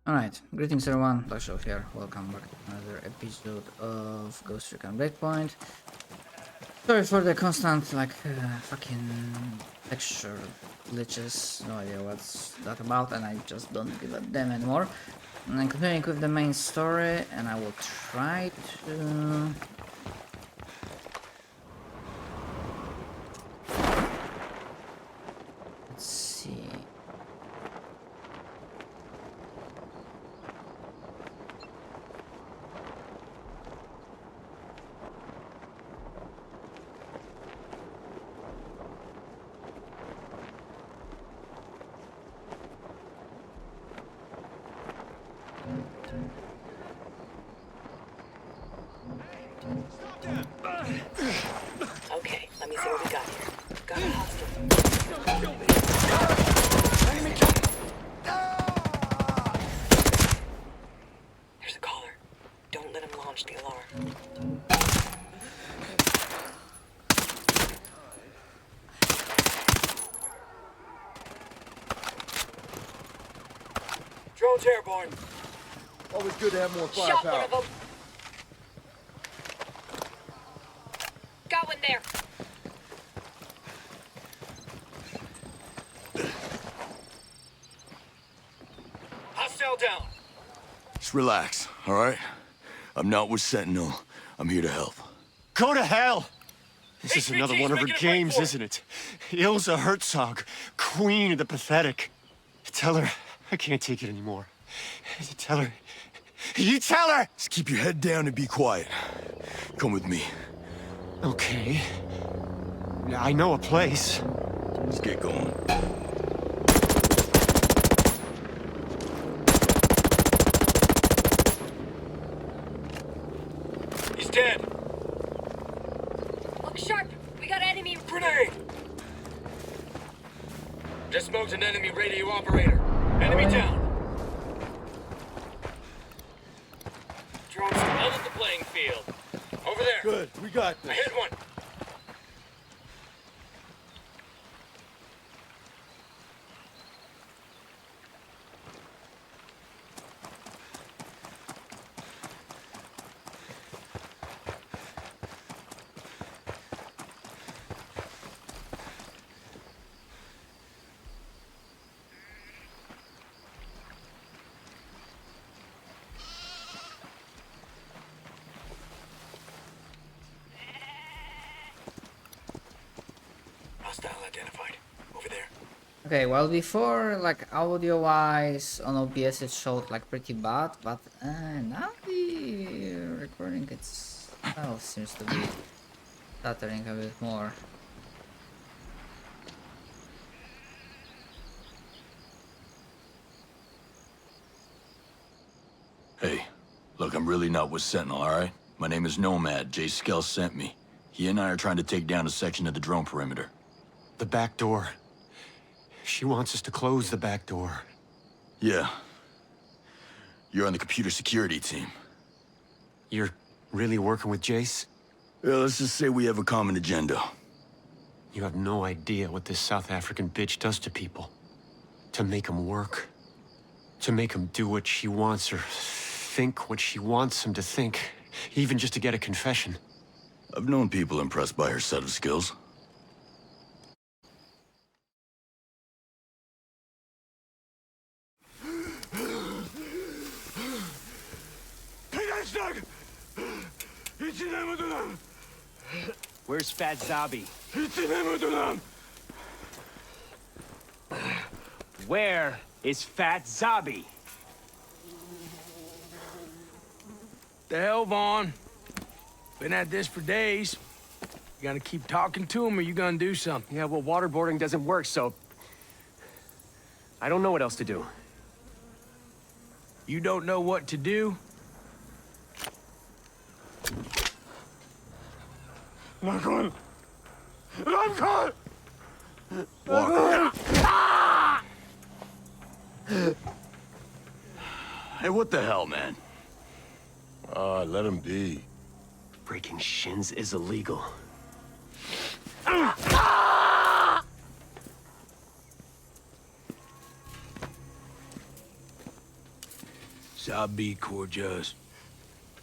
Alright, greetings everyone, Black Show here. Welcome back to another episode of Ghost Recon Breakpoint. Sorry for the constant, fucking texture glitches. No idea what's that about, and I just don't give a damn anymore. And I'm continuing with the main story, and I will try to... Let's see... Okay, let me see what we got here. Got a hostile. There's a caller. Don't let him launch the alarm. Drone's airborne. Always good to have more Shot one firepower. of them. Got one there. Hostile down. Just relax, all right? I'm not with Sentinel. I'm here to help. Go to hell! This is HVT's another one of her making a break games, for it. isn't it? Ilsa Herzog, queen of the pathetic. Tell her I can't take it anymore. Tell her... You tell her! Just keep your head down and be quiet. Come with me. Okay. I know a place. Let's get going. He's dead. Look sharp. We got enemy. Grenade. Just smoked an enemy radio operator. Enemy down. Drone's out of the playing field. Over there. Good, we got I hit one. Hostile identified. Over there. Okay, well before, audio wise on OBS it showed pretty bad, but now the recording itself seems to be stuttering a bit more. Hey, look, I'm really not with Sentinel, all right? My name is Nomad. Jace Skell sent me. He and I are trying to take down a section of the drone perimeter. The back door. She wants us to close the back door. Yeah. You're on the computer security team. You're really working with Jace? Yeah, let's just say we have a common agenda. You have no idea what this South African bitch does to people. To make them work. To make them do what she wants or think what she wants them to think. Even just to get a confession. I've known people impressed by her set of skills. Where's Fat Zabi? Where is Fat Zabi? The hell, Vaughn? Been at this for days. You gotta keep talking to him or you gonna do something. Yeah, well, waterboarding doesn't work, so... I don't know what else to do. You don't know what to do? Walker. Hey, what the hell, man? Let him be. Breaking shins is illegal. Sabi Corjas.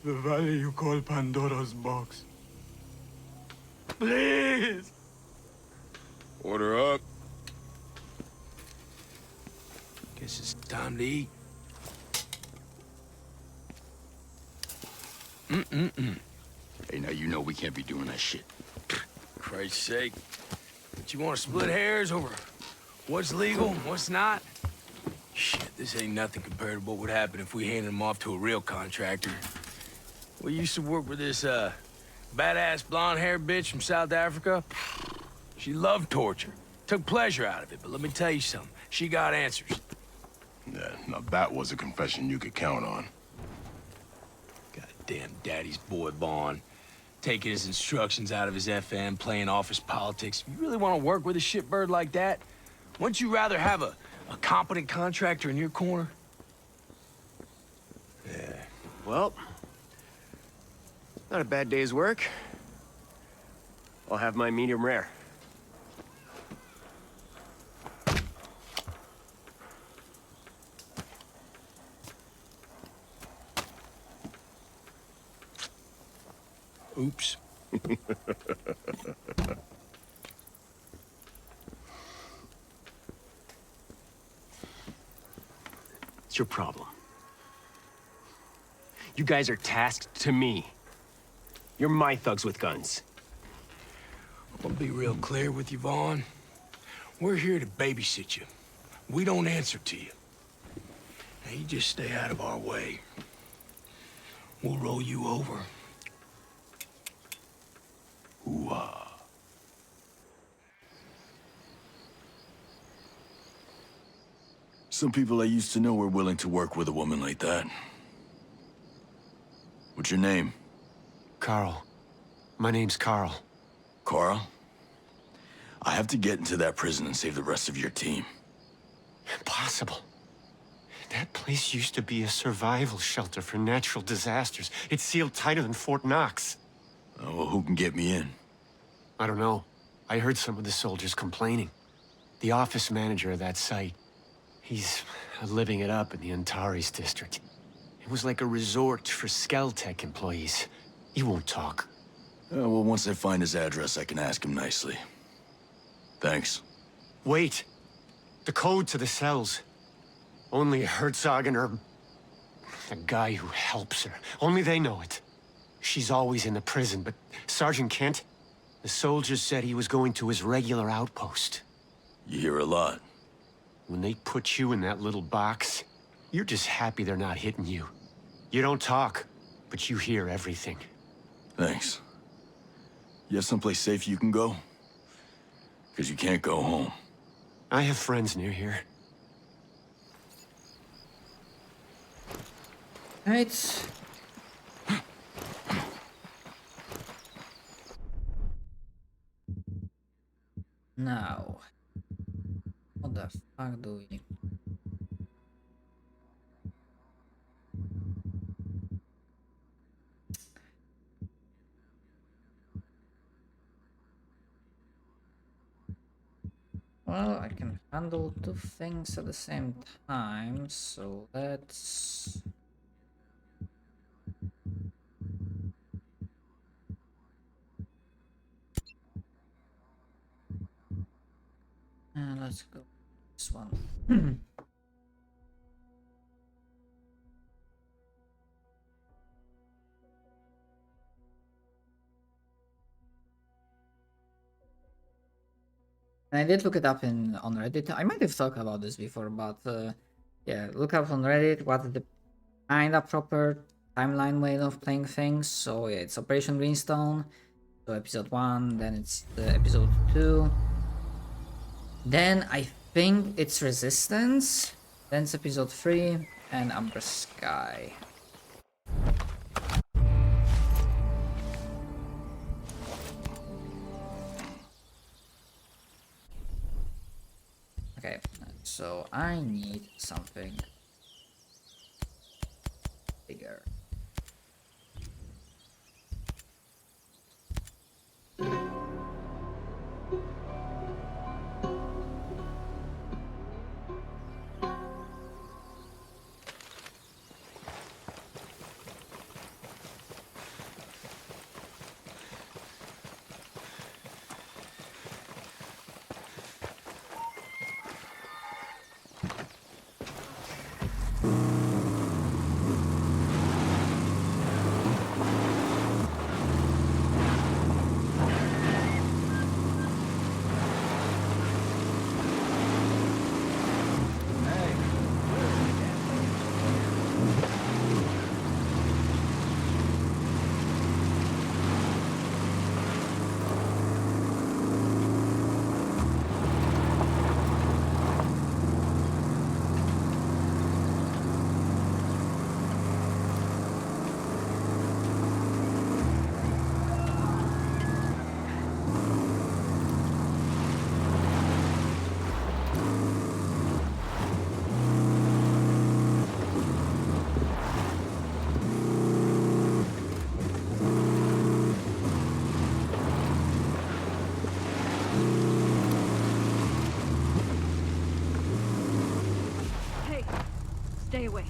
The valley you call Pandora's box. Please! Order up. Guess it's time to eat. Hey, now you know we can't be doing that shit. Christ's sake. But you want to split hairs over what's legal and what's not? Shit, this ain't nothing compared to what would happen if we handed him off to a real contractor. We used to work with this, badass blonde-haired bitch from South Africa. She loved torture. Took pleasure out of it, but let me tell you something. She got answers. Yeah, now that was a confession you could count on. Goddamn daddy's boy, Vaughn. Taking his instructions out of his FM, playing office politics. You really want to work with a shitbird like that? Wouldn't you rather have a competent contractor in your corner? Yeah. Well, not a bad day's work. I'll have my medium rare. Oops. It's your problem. You guys are tasked to me. You're my thugs with guns. I'm gonna be real clear with you, Vaughn. We're here to babysit you. We don't answer to you. Now, you just stay out of our way. We'll roll you over. Ooh-ah. Some people I used to know were willing to work with a woman like that. What's your name? Carl. My name's Carl. Carl? I have to get into that prison and save the rest of your team. Impossible. That place used to be a survival shelter for natural disasters. It's sealed tighter than Fort Knox. Oh, well, who can get me in? I don't know. I heard some of the soldiers complaining. The office manager of that site, he's living it up in the Antares district. It was like a resort for Skell Tech employees. He won't talk. Well, once I find his address, I can ask him nicely. Thanks. Wait. The code to the cells. Only Herzog and her... the guy who helps her. Only they know it. She's always in the prison, but Sergeant Kent, the soldiers said he was going to his regular outpost. You hear a lot. When they put you in that little box, you're just happy they're not hitting you. You don't talk, but you hear everything. Thanks. You have someplace safe you can go? Because you can't go home. I have friends near here. Right. Now, what the fuck do we... Well, I can handle two things at the same time, so let's... let's go this one. And I did look it up on Reddit. I might have talked about this before, but yeah, look up on Reddit what the kind of proper timeline way of playing things. So yeah, it's Operation Greenstone, so episode 1, then it's episode 2. Then I think it's Resistance, then it's episode 3, and Umber Sky. Okay, so I need something bigger. Stay away.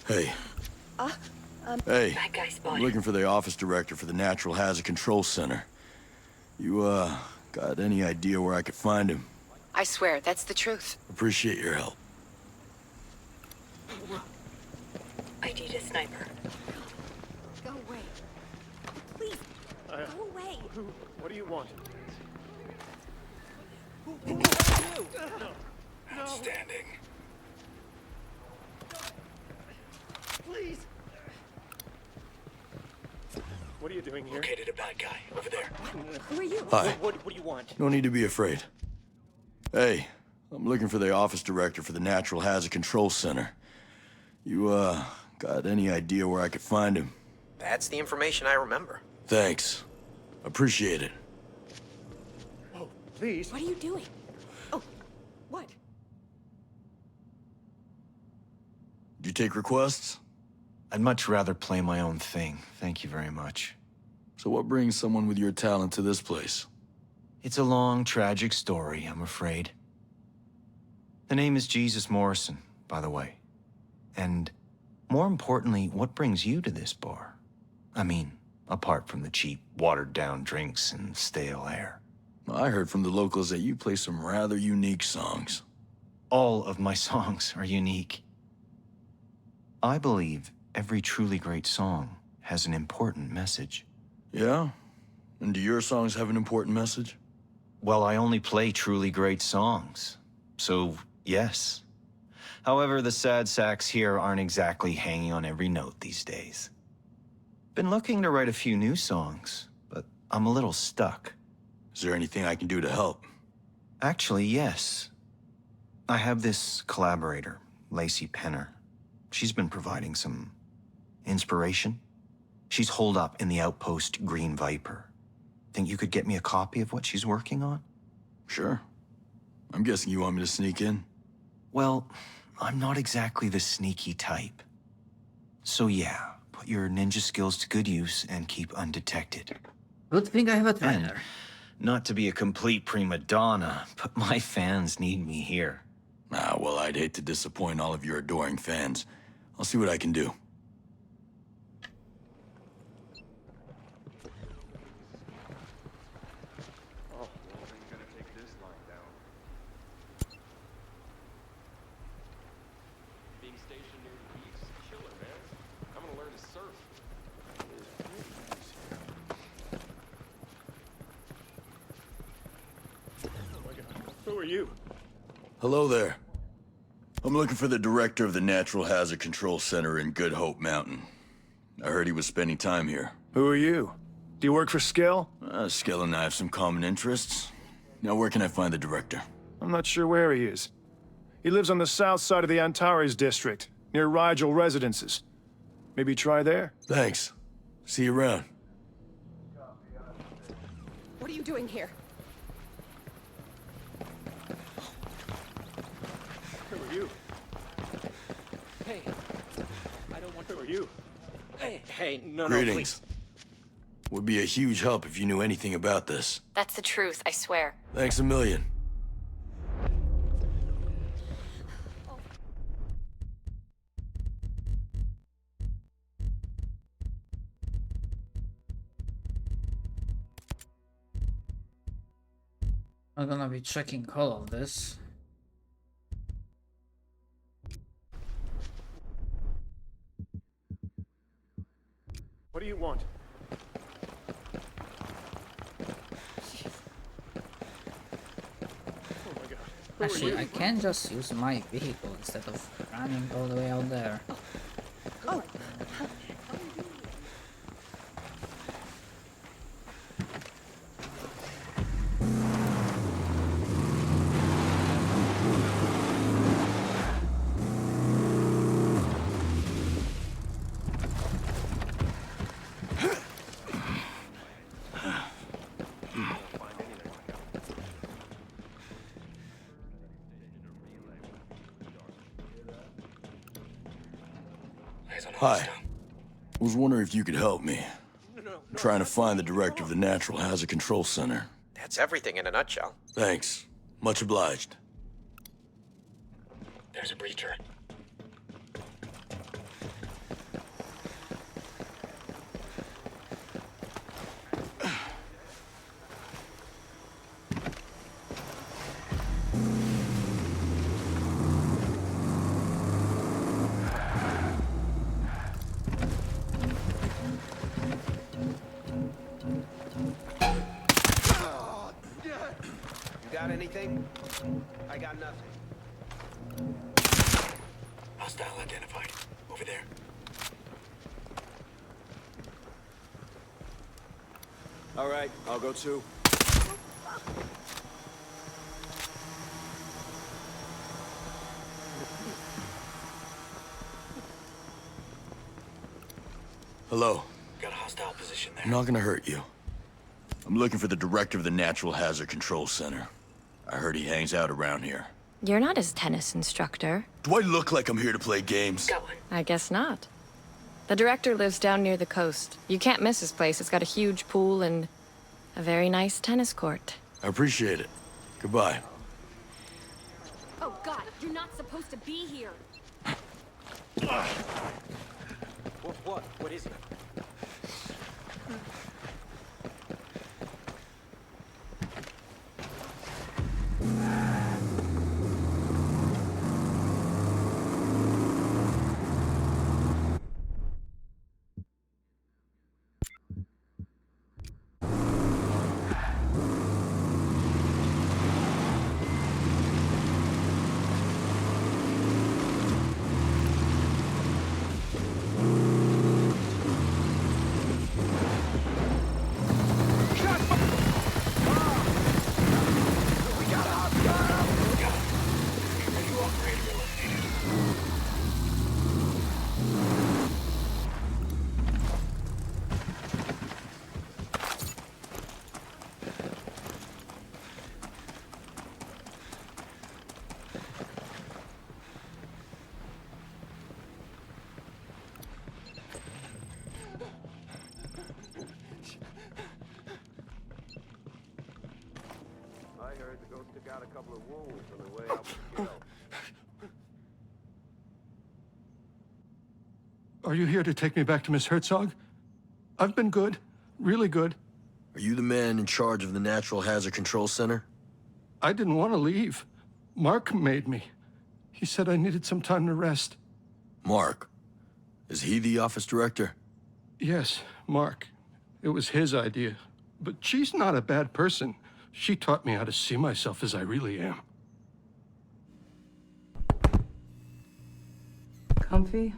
Hey. Hey, That guy I'm spotted. looking for the office director for the Natural Hazard Control Center. You, got any idea where I could find him? I swear, that's the truth. Appreciate your help. I need a sniper. Go away. Please, go away. What do you want? Outstanding. Please! What are you doing here? Located a bad guy over there. Who are you? Hi. What do you want? No need to be afraid. Hey, I'm looking for the office director for the Natural Hazard Control Center. You, got any idea where I could find him? That's the information I remember. Thanks. Appreciate it. Oh, please. What are you doing? Oh, what? Do you take requests? I'd much rather play my own thing. Thank you very much. So what brings someone with your talent to this place? It's a long, tragic story, I'm afraid. The name is Jesus Morrison, by the way. And more importantly, what brings you to this bar? I mean, apart from the cheap, watered-down drinks and stale air. I heard from the locals that you play some rather unique songs. All of my songs are unique. I believe every truly great song has an important message. Yeah? And do your songs have an important message? Well, I only play truly great songs. So, yes. However, the sad sacks here aren't exactly hanging on every note these days. Been looking to write a few new songs, but I'm a little stuck. Is there anything I can do to help? Actually, yes. I have this collaborator, Lacey Penner. She's been providing some inspiration. She's holed up in the outpost Green Viper. Think you could get me a copy of what she's working on? Sure. I'm guessing you want me to sneak in? Well, I'm not exactly the sneaky type. So yeah, put your ninja skills to good use and keep undetected. Good thing I have a And trainer. not to be a complete prima donna, but my fans need me here. Ah, well, I'd hate to disappoint all of your adoring fans. I'll see what I can do. Being stationed near the beach is a killer, man. I'm gonna learn to surf. Who are you? Hello there. I'm looking for the director of the Natural Hazard Control Center in Good Hope Mountain. I heard he was spending time here. Who are you? Do you work for Skell? Skell and I have some common interests. Now, where can I find the director? I'm not sure where he is. He lives on the south side of the Antares district, near Rigel residences. Maybe try there? Thanks. See you around. What are you doing here? Who are you? Hey, I don't want Who are you? Hey, no, Greetings. Would be a huge help if you knew anything about this. That's the truth, I swear. Thanks a million. I'm gonna be checking all of this. What do you want? Oh my god. Who are Actually, you? I can just use my vehicle instead of running all the way out there. Oh, Hi. Was wondering if you could help me. No, I'm trying to find the director of the Natural Hazard Control Center. That's everything in a nutshell. Thanks. Much obliged. There's a breacher. Got anything? I got nothing. Hostile identified. Over there. All right, I'll go too. Hello. Got a hostile position there. I'm not gonna hurt you. I'm looking for the director of the Natural Hazard Control Center. I heard he hangs out around here. You're not his tennis instructor. Do I look like I'm here to play games? Got one. I guess not. The director lives down near the coast. You can't miss his place. It's got a huge pool and a very nice tennis court. I appreciate it. Goodbye. Oh God, you're not supposed to be here. What? What is it? Are you here to take me back to Miss Herzog? I've been good. Really good. Are you the man in charge of the Natural Hazard Control Center? I didn't want to leave. Mark made me. He said I needed some time to rest. Mark? Is he the office director? Yes, Mark. It was his idea. But she's not a bad person. She taught me how to see myself as I really am. Comfy?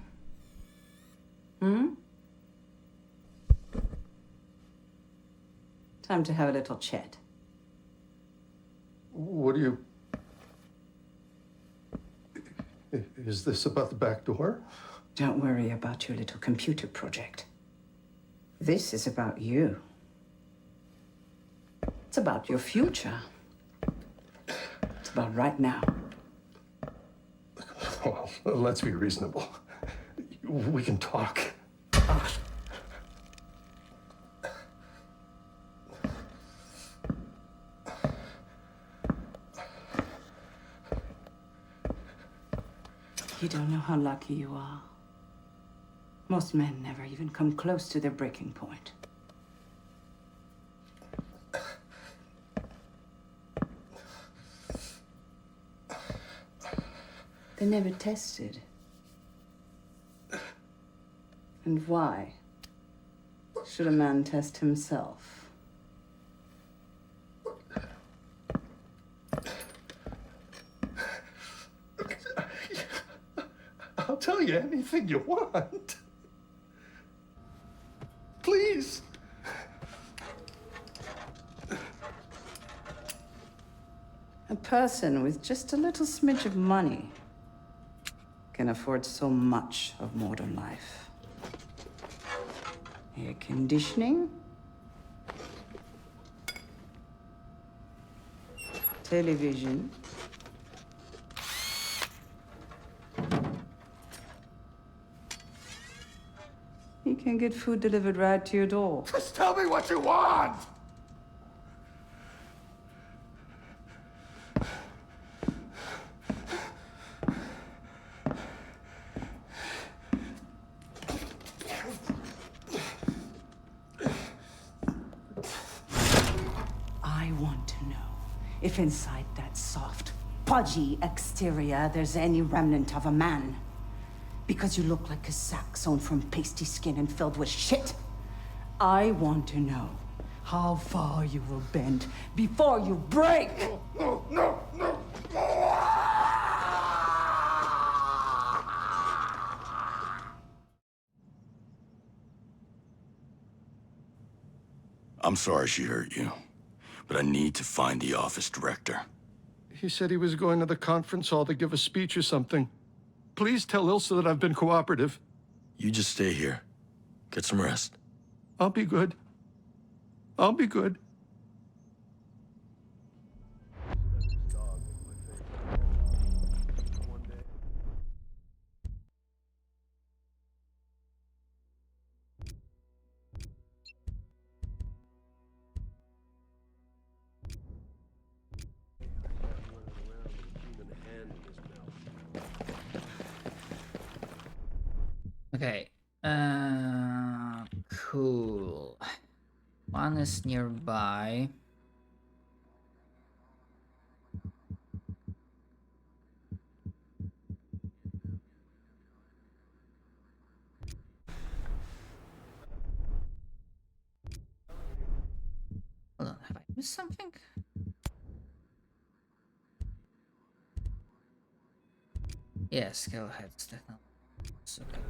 Time to have a little chat. What do you... Is this about the back door? Don't worry about your little computer project. This is about you. It's about your future. It's about right now. Well, let's be reasonable. We can talk. You don't know how lucky you are. Most men never even come close to their breaking point. They never tested. And why should a man test himself? I'll tell you anything you want. Please. A person with just a little smidge of money can afford so much of modern life. Air conditioning, television, he can can get food delivered right to your door. Just tell me what you want! I want to know if inside that soft, pudgy exterior there's any remnant of a man. Because you look like a sack sewn from pasty skin and filled with shit. I want to know how far you will bend before you break. No. I'm sorry she hurt you, but I need to find the office director. He said he was going to the conference hall to give a speech or something. Please tell Ilsa that I've been cooperative. You just stay here. Get some rest. I'll be good. I'll be good. Okay. Cool. One is nearby. Hold on, have I missed something? Yeah, Skell heads, definitely. It's okay.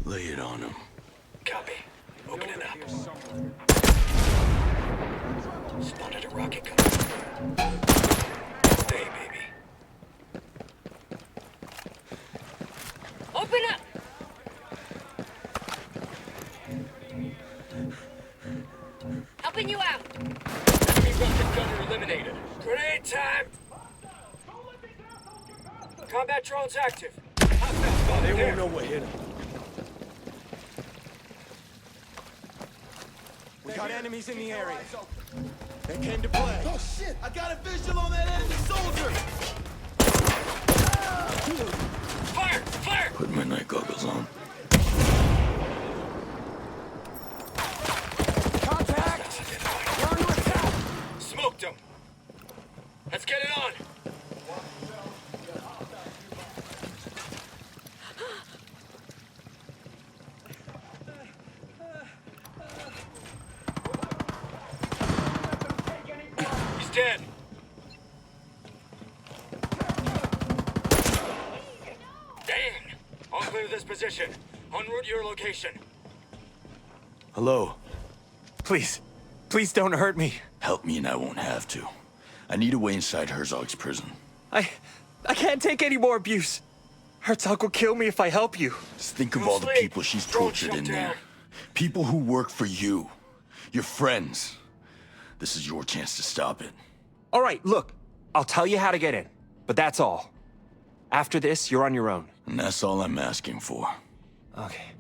Lay it on him. Copy. Open it up. Spotted a rocket coming. Stay, baby. Open up! Helping you out. Enemy rocket gunner eliminated. Grenade time! Combat drones active. Hostile spotted They there. won't know what hit them. We got enemies in the area. They came to play. Oh shit! I got a visual on that enemy soldier! Fire! Fire! Put my night goggles on. Contact! We're under attack! Smoked him. Let's get it on. He's dead. Dang! I'll clear this position. En route your location. Hello. Please don't hurt me. Help me and I won't have to. I need a way inside Herzog's prison. I can't take any more abuse. Herzog will kill me if I help you. Just think of all the people she's tortured in there. People who work for you. Your friends. This is your chance to stop it. All right, look. I'll tell you how to get in, but that's all. After this, you're on your own. And that's all I'm asking for. Okay.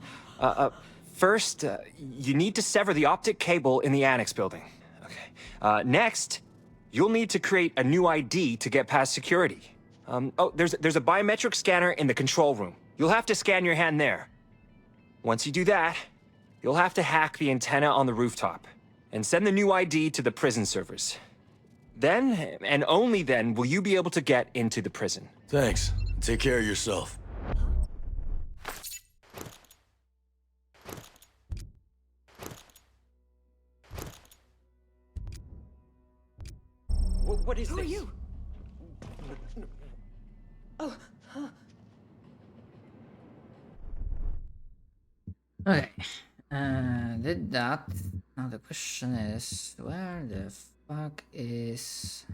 First, you need to sever the optic cable in the annex building. Okay. Next, you'll need to create a new ID to get past security. There's a biometric scanner in the control room. You'll have to scan your hand there. Once you do that, you'll have to hack the antenna on the rooftop and send the new ID to the prison servers. Then, and only then, will you be able to get into the prison. Thanks. Take care of yourself. What is this? Who are you? Oh, huh. Okay. Did that. Now the question is, where the fuck is...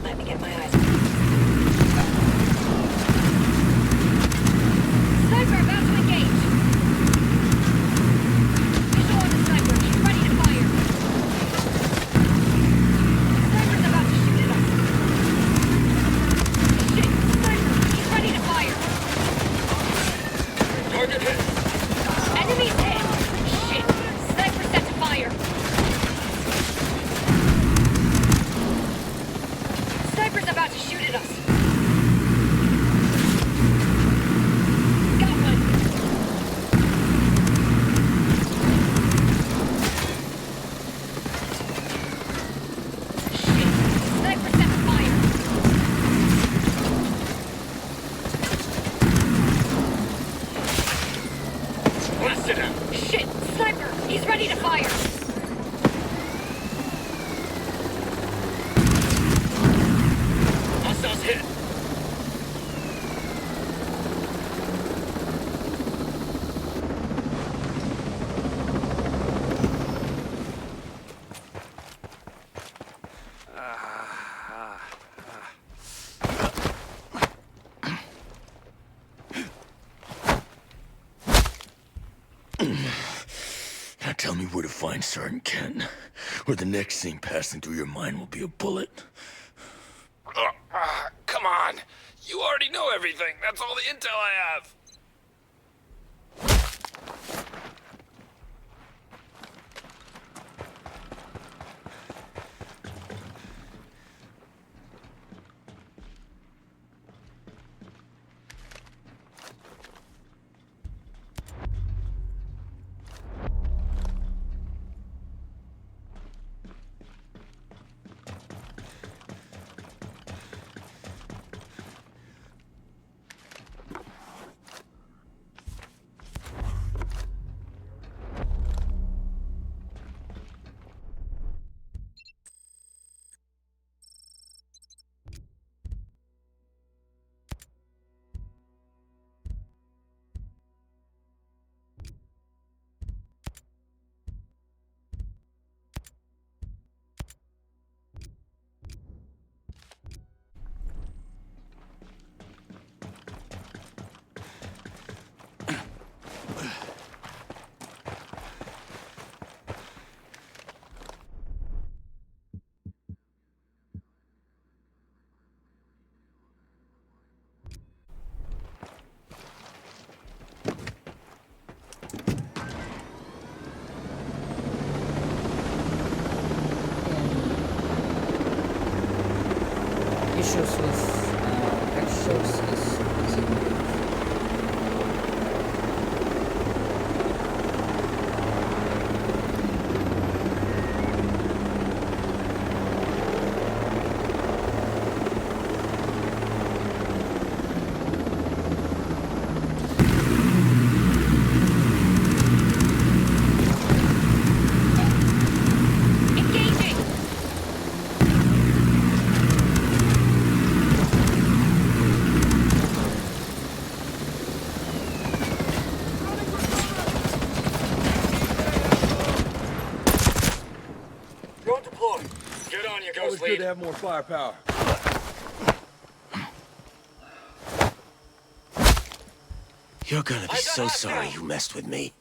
Let me get my eyes. Sniper about to engage. Visual on the sniper. She's ready to fire. Sniper's about to shoot at us. Shit! Sniper! She's ready to fire. Target hit. Enemy's hit. Shit! Sniper set to fire. Sniper's about to shoot at us. Got one. Shit. Sniper set to fire. Blasted him. Shit. Sniper. He's ready to fire. Hostiles hit. Now tell me where to find Sergeant Kent, or the next thing passing through your mind will be a bullet. Come on. You already know everything. That's all the intel I have. issues with textures is easy. Always good to have more firepower. You're gonna be so sorry you messed with me.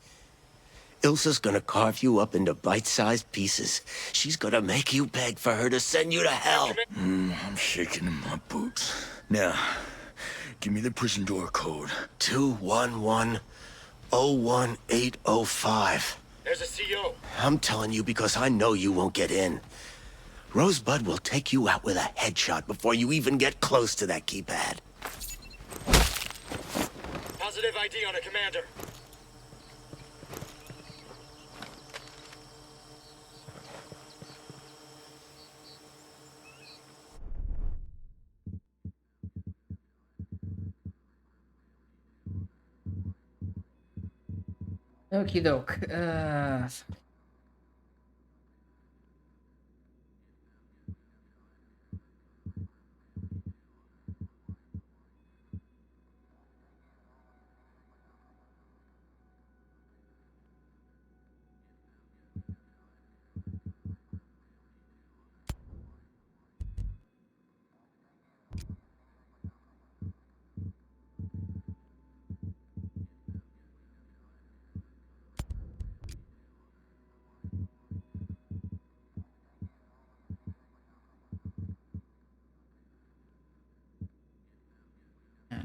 Ilsa's gonna carve you up into bite-sized pieces. She's gonna make you beg for her to send you to hell. I'm shaking in my boots. Now, give me the prison door code. 211-01805. There's a CO. I'm telling you because I know you won't get in. Rosebud will take you out with a headshot before you even get close to that keypad. Positive ID on a commander. Okie doke.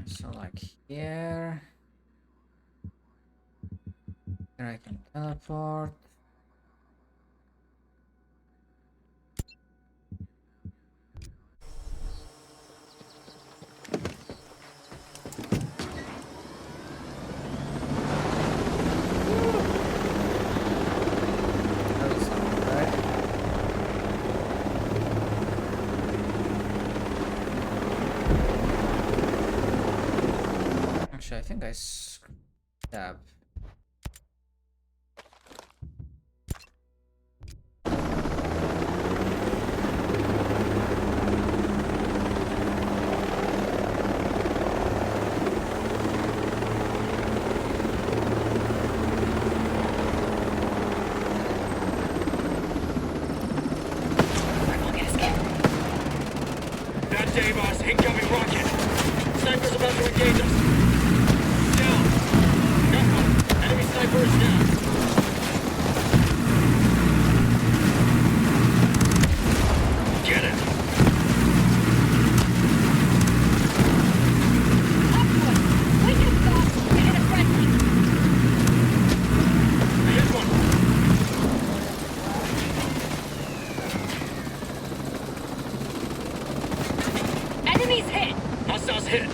So like here I can teleport. Actually, I think I stab. That day, boss. Incoming rocket. Sniper's about to engage us. Down. Got one. Enemy sniper is down. Get it. We just got to hit a friendly. I hit one. Enemies hit. Hostiles hit.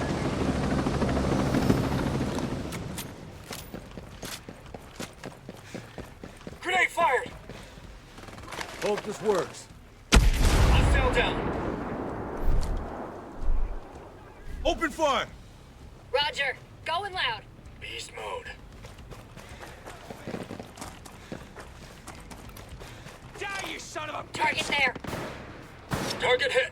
Grenade fired. Hope this works. Hostile down. Open fire! Roger. Going loud. Beast mode. Die, you son of a bitch! Target there. Target hit.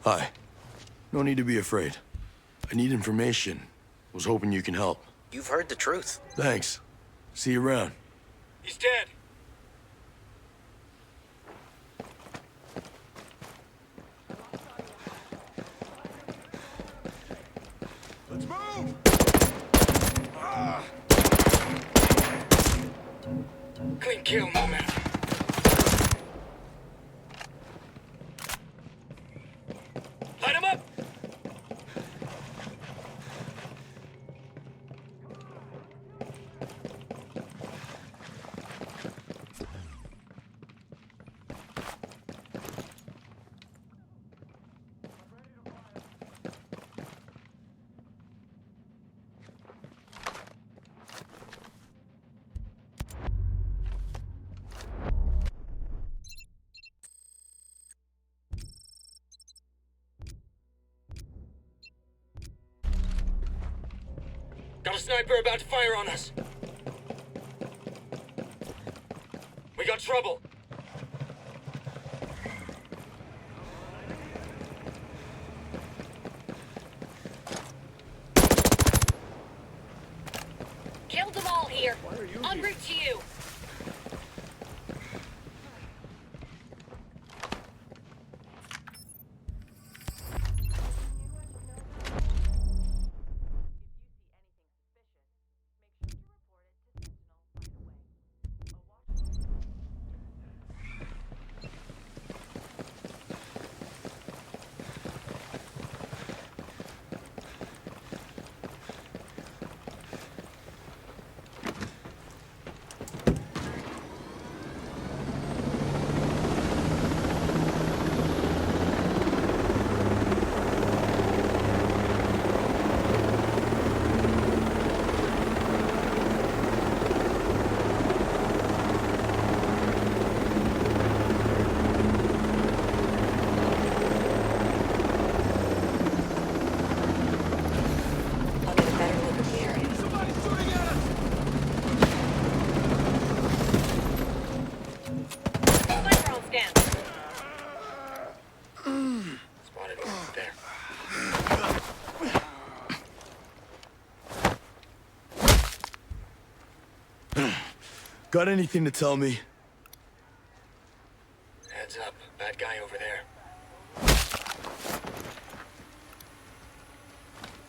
Hi. No need to be afraid. I need information. Was hoping you can help. You've heard the truth. Thanks. See you around. He's dead. Let's move! Clean kill, Nomad. Light him up! Got a sniper about to fire on us. We got trouble. Killed them all here. En route to you. Got anything to tell me? Heads up. Bad guy over there.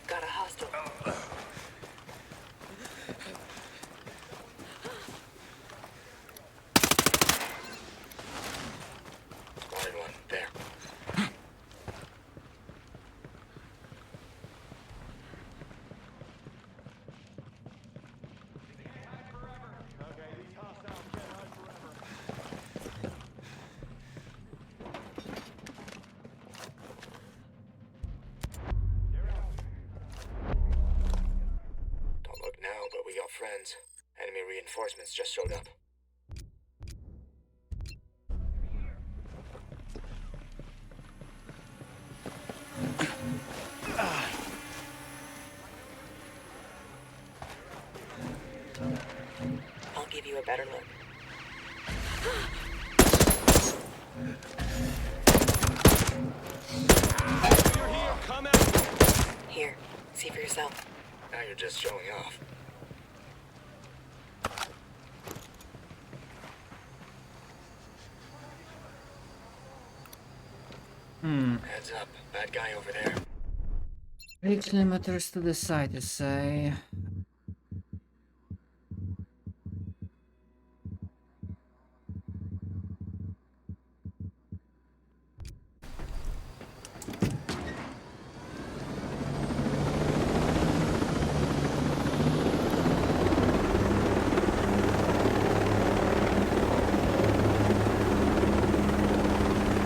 Got a hostile. Spotted one. There. Don't look now, but we got friends. Enemy reinforcements just showed up. I'll give you a better look. You're here. Come out. Here, see for yourself. Now you're just showing off. Heads up. Bad guy over there. 8 kilometers to the side, you say.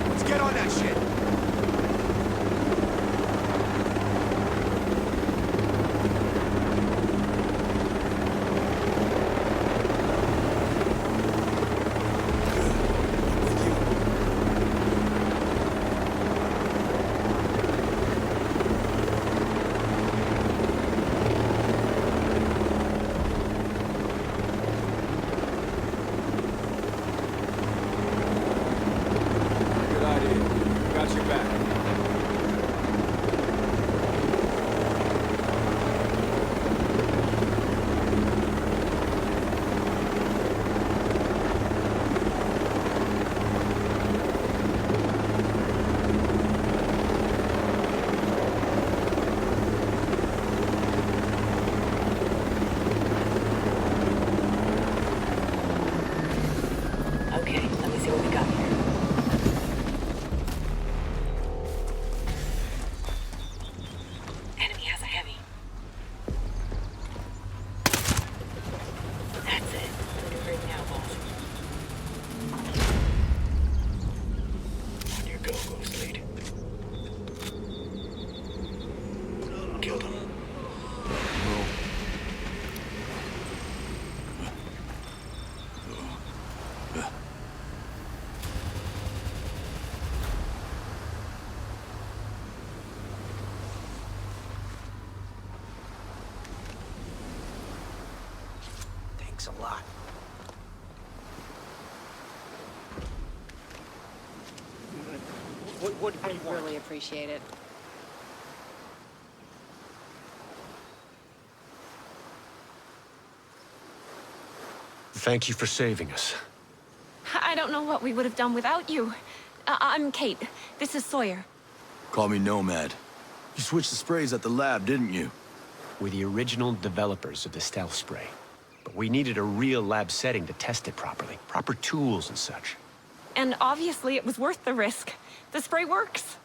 Let's get on that shit. lot. What do you I want? really appreciate it. Thank you for saving us. I don't know what we would have done without you. I'm Kate. This is Sawyer. Call me Nomad. You switched the sprays at the lab, didn't you? We're the original developers of the stealth spray. But we needed a real lab setting to test it properly. Proper tools and such. And obviously it was worth the risk. The spray works.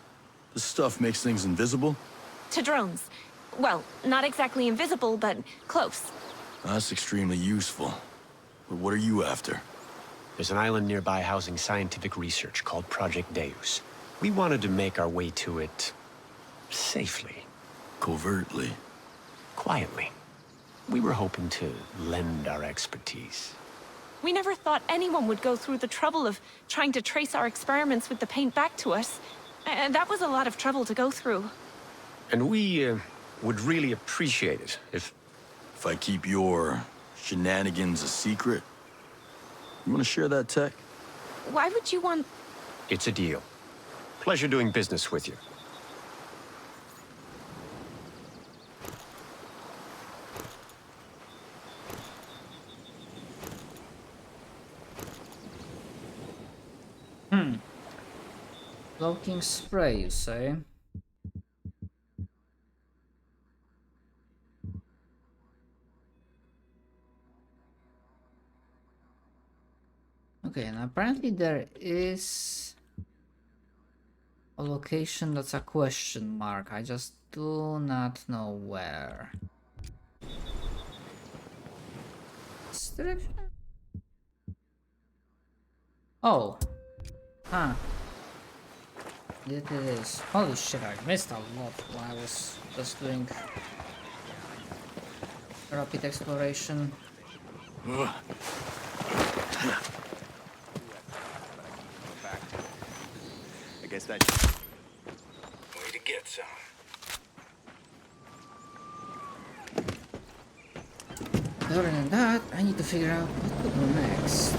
This stuff makes things invisible? To drones. Well, not exactly invisible, but close. That's extremely useful. But what are you after? There's an island nearby housing scientific research called Project Deus. We wanted to make our way to it safely. Covertly. Quietly. We were hoping to lend our expertise. We never thought anyone would go through the trouble of trying to trace our experiments with the paint back to us. And that was a lot of trouble to go through. And we would really appreciate it if I keep your shenanigans a secret? You want to share that tech? Why would you want... It's a deal. Pleasure doing business with you. Cloaking spray, you say? Okay, and apparently there is a location that's a question mark. I just do not know where. This direction? Oh. Huh. It is. Holy shit, I missed a lot while I was just doing rapid exploration. I guess that's Way to get some. Other than that, I need to figure out what to do next.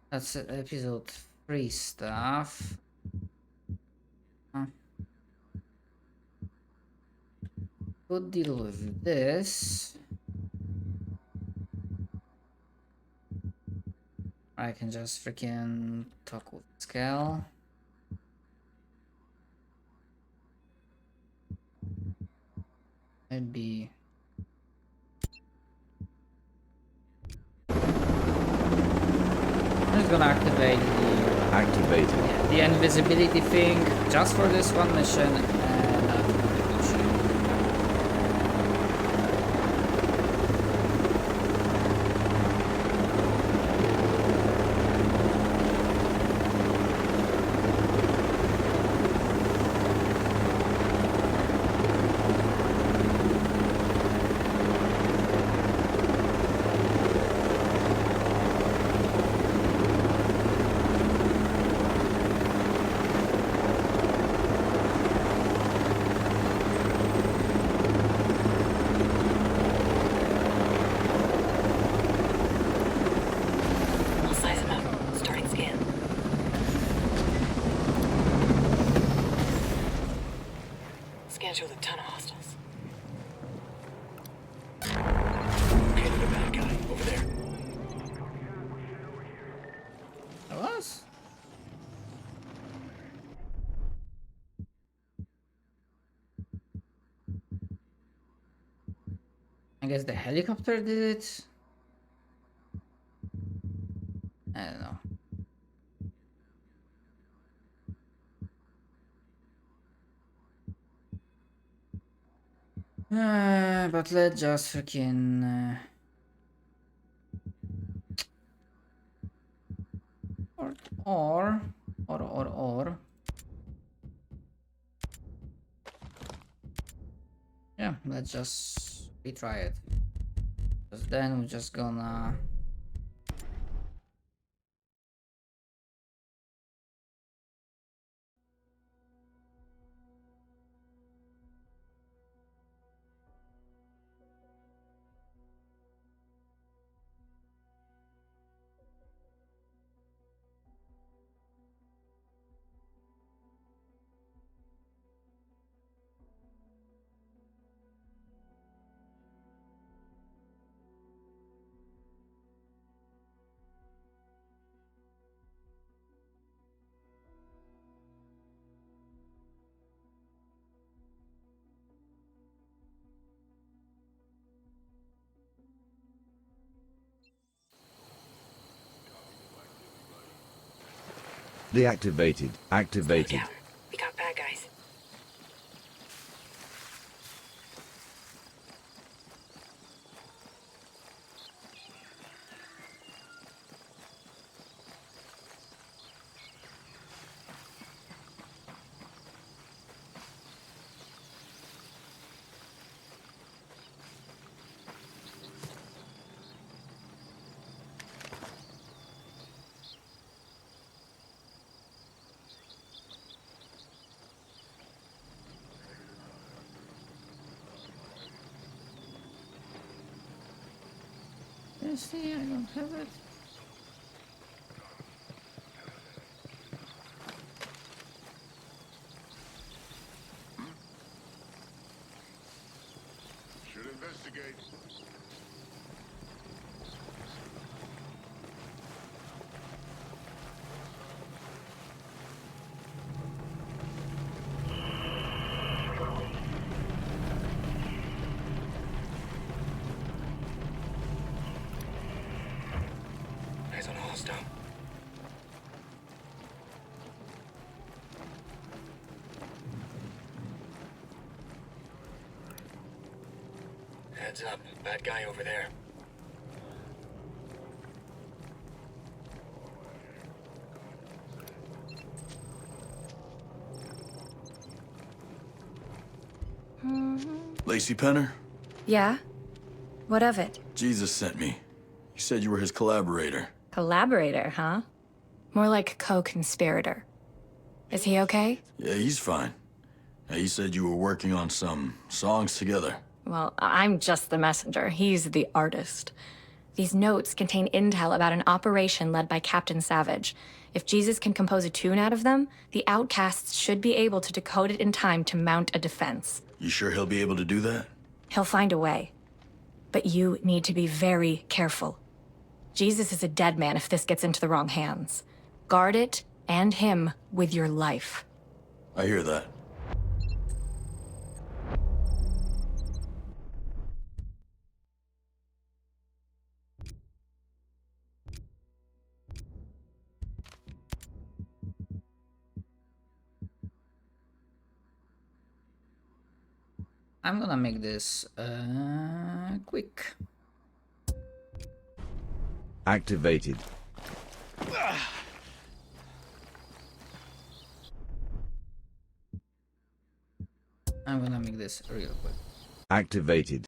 That's episode 3 stuff. Could deal with this. I can just freaking talk with Skell. Maybe. I'm just gonna activate the invisibility thing just for this one mission and not for the mission. I'll size him up. Starting scan. Scan shows a ton of hostiles. Located a bad guy over there. That was? I guess the helicopter did it. I don't know. But let's just freaking or Yeah, let's just retry it. Because then we're just gonna... Deactivated. Activated. We got bad guys. See, I don't have it. Should investigate. Eyes on a hostile. Heads up. Bad guy over there. Lacey Penner? Yeah? What of it? Jesus sent me. He said you were his collaborator. Collaborator, huh? More like co-conspirator. Is he okay? Yeah, he's fine. Now, he said you were working on some songs together. Well, I'm just the messenger. He's the artist. These notes contain intel about an operation led by Captain Savage. If Jesus can compose a tune out of them, the outcasts should be able to decode it in time to mount a defense. You sure he'll be able to do that? He'll find a way. But you need to be very careful. Jesus is a dead man if this gets into the wrong hands. Guard it, and him, with your life. I hear that. I'm gonna make this quick. Activated. I'm gonna make this real quick. Activated.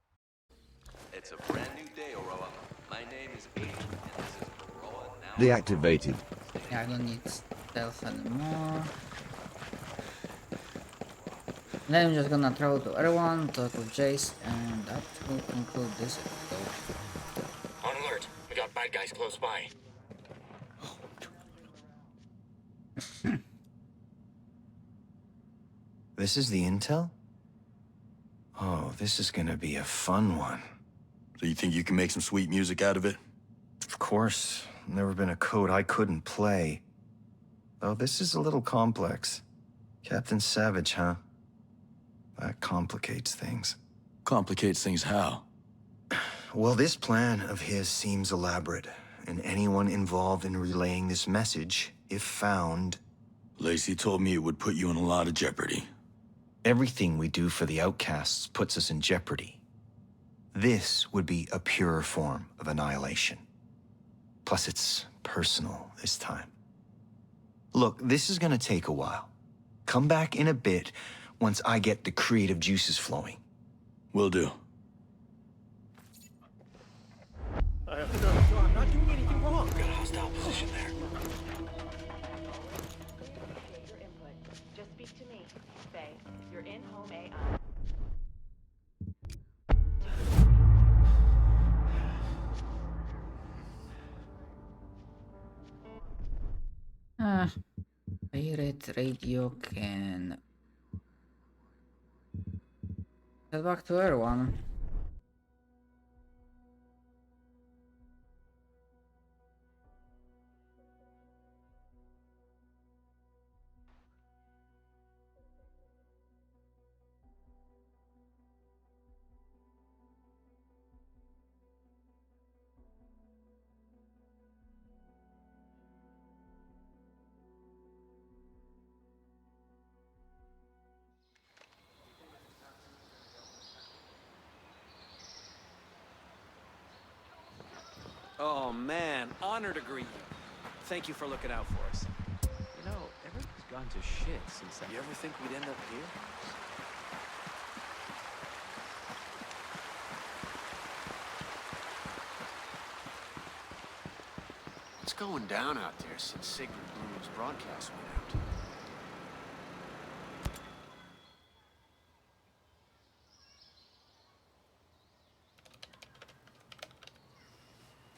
It's a brand new day, Auroa. My name is Agent, and this is Auroa now. Deactivated. Yeah, I don't need stealth anymore. Then I'm just gonna throw to everyone, talk with Jace, and that will conclude this episode. On alert. We got bad guys close by. This is the intel? Oh, this is gonna be a fun one. So you think you can make some sweet music out of it? Of course. Never been a code I couldn't play. Though this is a little complex. Captain Savage, huh? That complicates things. Complicates things how? Well, this plan of his seems elaborate, and anyone involved in relaying this message, if found... Lacey told me it would put you in a lot of jeopardy. Everything we do for the outcasts puts us in jeopardy. This would be a purer form of annihilation. Plus, it's personal this time. Look, this is gonna take a while. Come back in a bit once I get the creative juices flowing. Will do. I'm not doing anything wrong. Got a hostile position there. Just speak to me. Say, you're in home AI. Pirate radio can head back to everyone. Oh man, honor to greet you. Thank you for looking out for us. You know, everything's gone to shit since that. You ever think we'd end up here? What's going down out there since Sacred Blue's broadcast went out?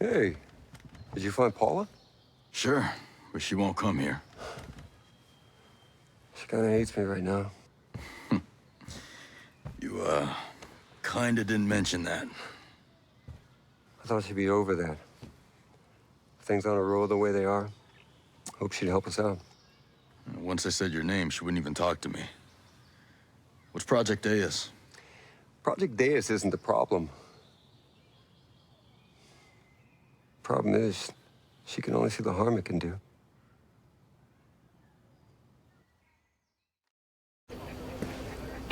Hey, did you find Paula? Sure, but she won't come here. She kinda hates me right now. You, kinda didn't mention that. I thought she'd be over that. Things on Auroa the way they are. Hope she'd help us out. Once I said your name, she wouldn't even talk to me. What's Project Deus? Project Deus isn't the problem. Problem is, she can only see the harm it can do.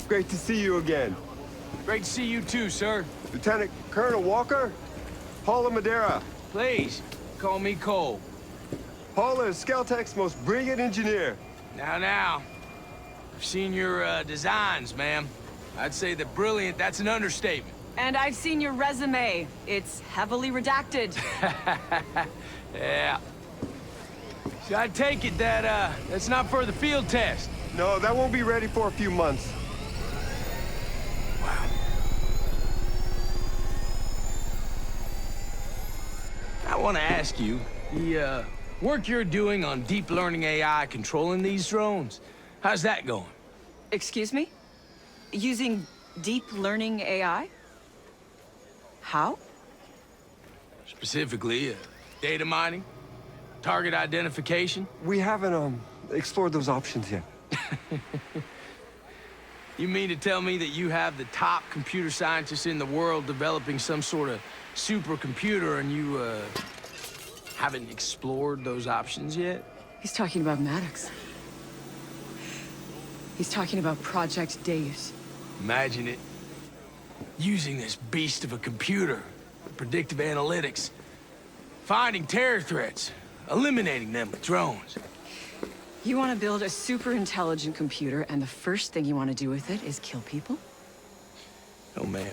Great to see you again. Great to see you too, sir. Lieutenant Colonel Walker, Paula Madeira. Please, call me Cole. Paula is Skeltech's most brilliant engineer. Now. I've seen your designs, ma'am. I'd say that brilliant, that's an understatement. And I've seen your resume. It's heavily redacted. Yeah. So I take it that, that's not for the field test? No, that won't be ready for a few months. Wow. I want to ask you, the, work you're doing on deep learning AI controlling these drones, how's that going? Excuse me? Using deep learning AI? How? Specifically, data mining? Target identification? We haven't, explored those options yet. You mean to tell me that you have the top computer scientists in the world developing some sort of supercomputer and you, haven't explored those options yet? He's talking about Maddox. He's talking about Project Deus. Imagine it. Using this beast of a computer for predictive analytics. Finding terror threats. Eliminating them with drones. You want to build a super intelligent computer, and the first thing you want to do with it is kill people? Oh, man.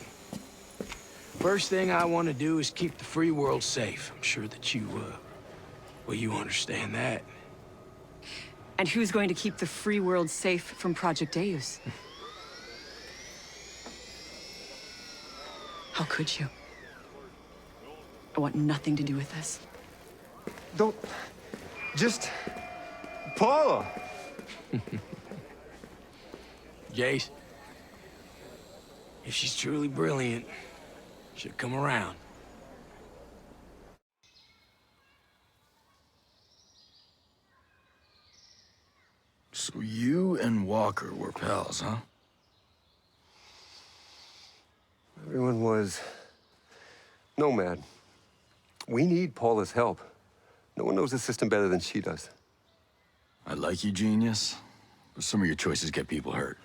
First thing I want to do is keep the free world safe. I'm sure that you, well, you understand that. And who's going to keep the free world safe from Project Deus? How could you? I want nothing to do with this. Don't... Just... Paula! Jace, if she's truly brilliant, she'll come around. So you and Walker were pals, huh? Everyone was... Nomad. We need Paula's help. No one knows the system better than she does. I like you, genius, but some of your choices get people hurt.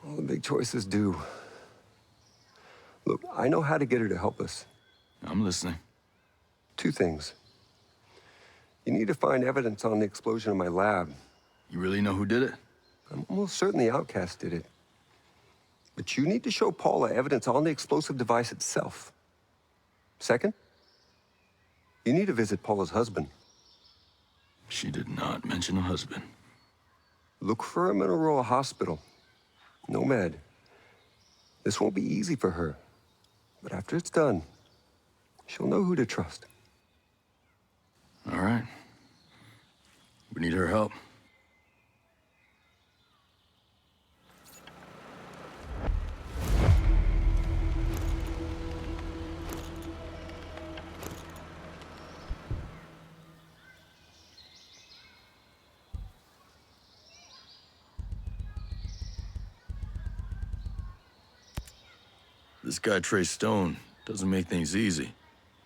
All the big choices do. Look, I know how to get her to help us. I'm listening. Two things. You need to find evidence on the explosion in my lab. You really know who did it? I'm almost certain the Outcast did it. But you need to show Paula evidence on the explosive device itself. Second, you need to visit Paula's husband. She did not mention a husband. Look for him in Auroa Hospital. Nomad. This won't be easy for her. But after it's done, she'll know who to trust. All right. We need her help. This guy, Trey Stone, doesn't make things easy.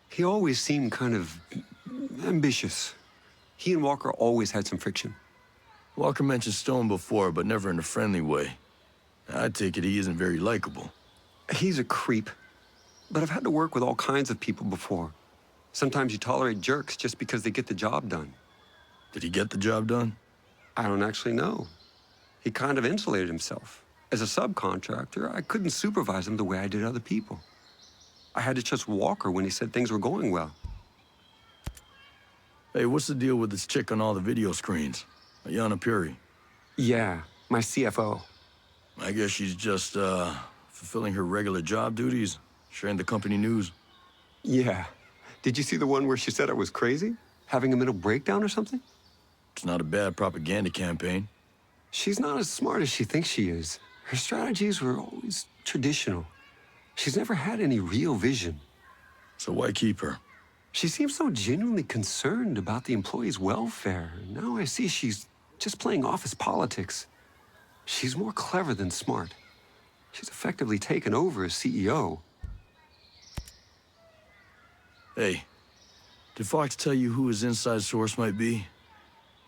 He always seemed kind of ambitious. He and Walker always had some friction. Walker mentioned Stone before, but never in a friendly way. I take it he isn't very likable. He's a creep. But I've had to work with all kinds of people before. Sometimes you tolerate jerks just because they get the job done. Did he get the job done? I don't actually know. He kind of insulated himself. As a subcontractor, I couldn't supervise him the way I did other people. I had to trust Walker when he said things were going well. Hey, what's the deal with this chick on all the video screens? Ayanna Puri. Yeah, my CFO. I guess she's just, fulfilling her regular job duties, sharing the company news. Yeah. Did you see the one where she said I was crazy? Having a mental breakdown or something? It's not a bad propaganda campaign. She's not as smart as she thinks she is. Her strategies were always traditional. She's never had any real vision. So why keep her? She seems so genuinely concerned about the employees' welfare. Now I see she's just playing office politics. She's more clever than smart. She's effectively taken over as CEO. Hey, did Fox tell you who his inside source might be?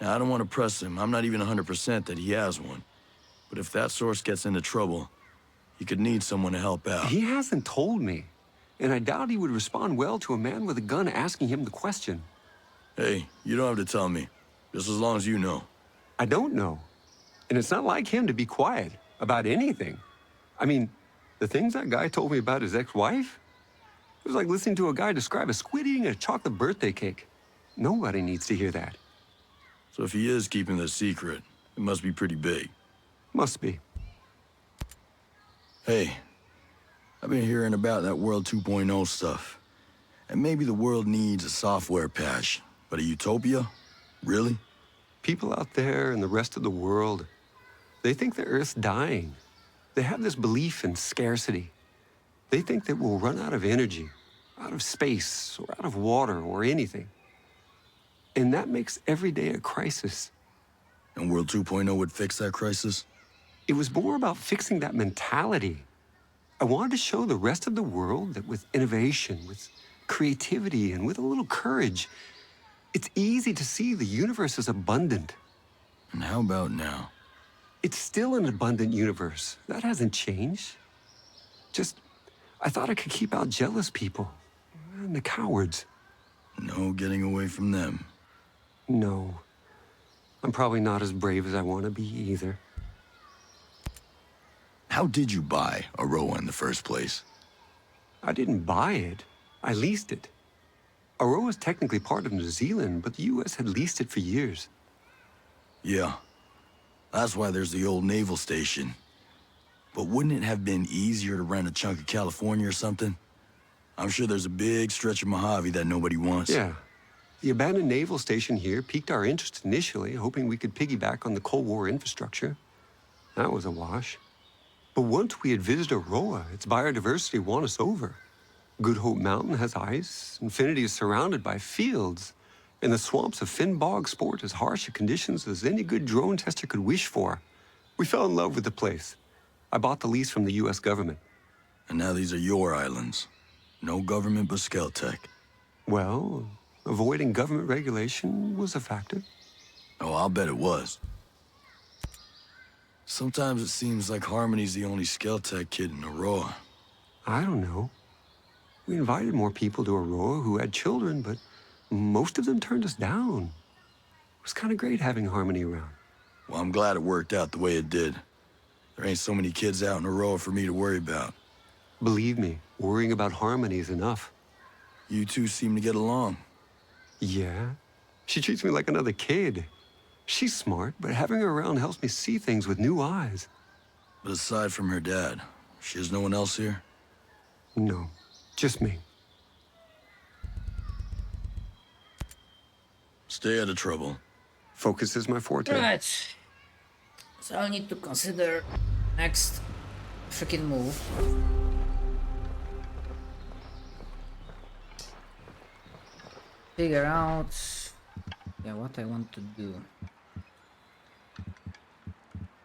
Now, I don't want to press him. I'm not even 100% that he has one. But if that source gets into trouble, he could need someone to help out. He hasn't told me. And I doubt he would respond well to a man with a gun asking him the question. Hey, you don't have to tell me. Just as long as you know. I don't know. And it's not like him to be quiet about anything. I mean, the things that guy told me about his ex-wife, it was like listening to a guy describe a squid eating a chocolate birthday cake. Nobody needs to hear that. So if he is keeping this secret, it must be pretty big. Must be. Hey, I've been hearing about that World 2.0 stuff. And maybe the world needs a software patch. But a utopia? Really? People out there in the rest of the world, they think the Earth's dying. They have this belief in scarcity. They think that we'll run out of energy, out of space, or out of water, or anything. And that makes every day a crisis. And World 2.0 would fix that crisis? It was more about fixing that mentality. I wanted to show the rest of the world that with innovation, with creativity, and with a little courage, it's easy to see the universe is abundant. And how about now? It's still an abundant universe. That hasn't changed. Just, I thought I could keep out jealous people. And the cowards. No getting away from them. No. I'm probably not as brave as I want to be either. How did you buy Auroa in the first place? I didn't buy it. I leased it. Auroa is technically part of New Zealand, but the U.S. had leased it for years. Yeah. That's why there's the old naval station. But wouldn't it have been easier to rent a chunk of California or something? I'm sure there's a big stretch of Mojave that nobody wants. Yeah. The abandoned naval station here piqued our interest initially, hoping we could piggyback on the Cold War infrastructure. That was a wash. But once we had visited Auroa, its biodiversity won us over. Good Hope Mountain has ice, Infinity is surrounded by fields, and the swamps of Finnbog sport as harsh a conditions as any good drone tester could wish for. We fell in love with the place. I bought the lease from the U.S. government. And now these are your islands. No government but Skeltech. Well, avoiding government regulation was a factor. Oh, I'll bet it was. Sometimes it seems like Harmony's the only Skeltech kid in Auroa. I don't know. We invited more people to Auroa who had children, but most of them turned us down. It was kind of great having Harmony around. Well, I'm glad it worked out the way it did. There ain't so many kids out in Auroa for me to worry about. Believe me, worrying about Harmony is enough. You two seem to get along. Yeah? She treats me like another kid. She's smart, but having her around helps me see things with new eyes. But aside from her dad, she has no one else here? No, just me. Stay out of trouble. Focus is my forte. Right. So I'll need to consider next freaking move. Figure out what I want to do.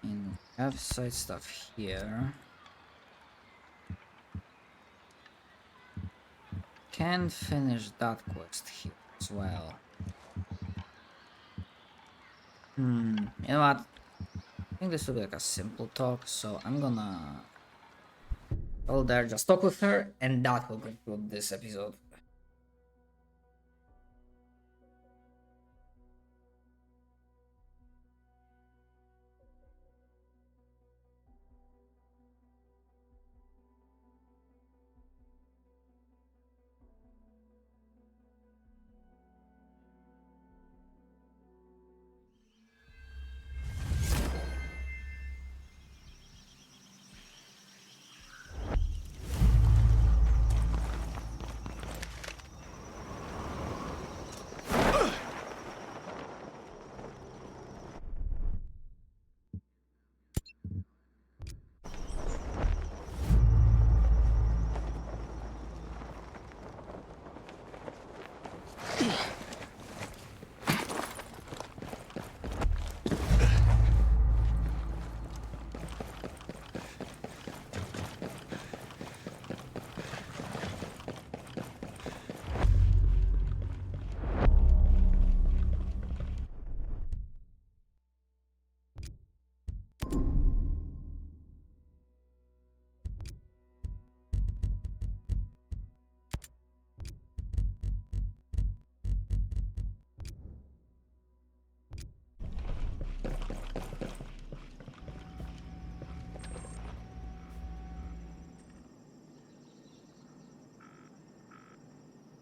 And have side stuff here. Can finish that quest here as well. You know what? I think this will be like a simple talk, so I'm gonna go there, just talk with her, and that will conclude this episode.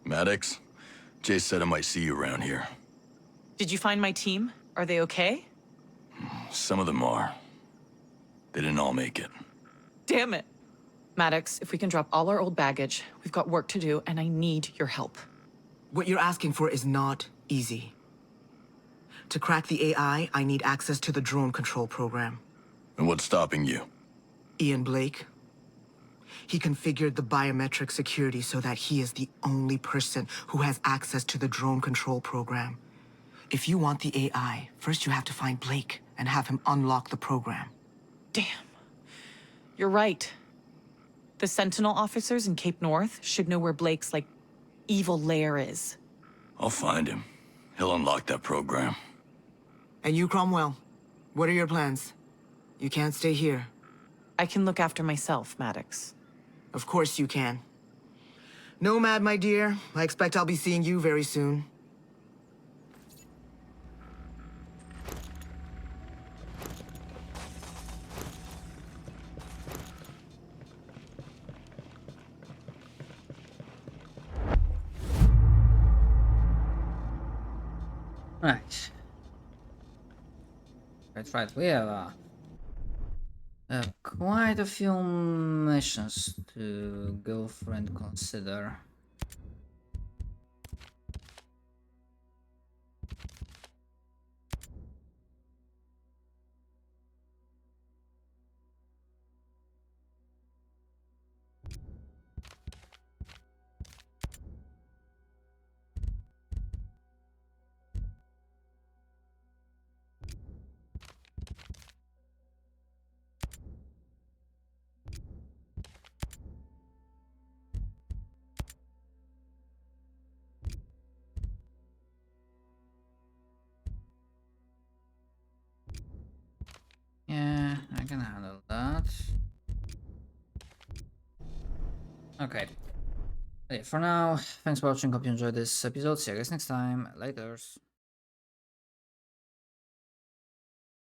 Maddox, Jace said I might see you around here. Did you find my team? Are they okay? Some of them are. They didn't all make it. Damn it. Maddox, if we can drop all our old baggage, we've got work to do, and I need your help. What you're asking for is not easy. To crack the AI, I need access to the drone control program. And what's stopping you? Ian Blake. He configured the biometric security so that he is the only person who has access to the drone control program. If you want the AI, first you have to find Blake and have him unlock the program. Damn. You're right. The Sentinel officers in Cape North should know where Blake's, evil lair is. I'll find him. He'll unlock that program. And you, Cromwell, what are your plans? You can't stay here. I can look after myself, Maddox. Of course you can. Nomad, my dear, I expect I'll be seeing you very soon. Right. Right. We have quite a few missions to go through and consider. Yeah, I can handle that. Okay. For now, thanks for watching. Hope you enjoyed this episode. See you guys next time. Laters.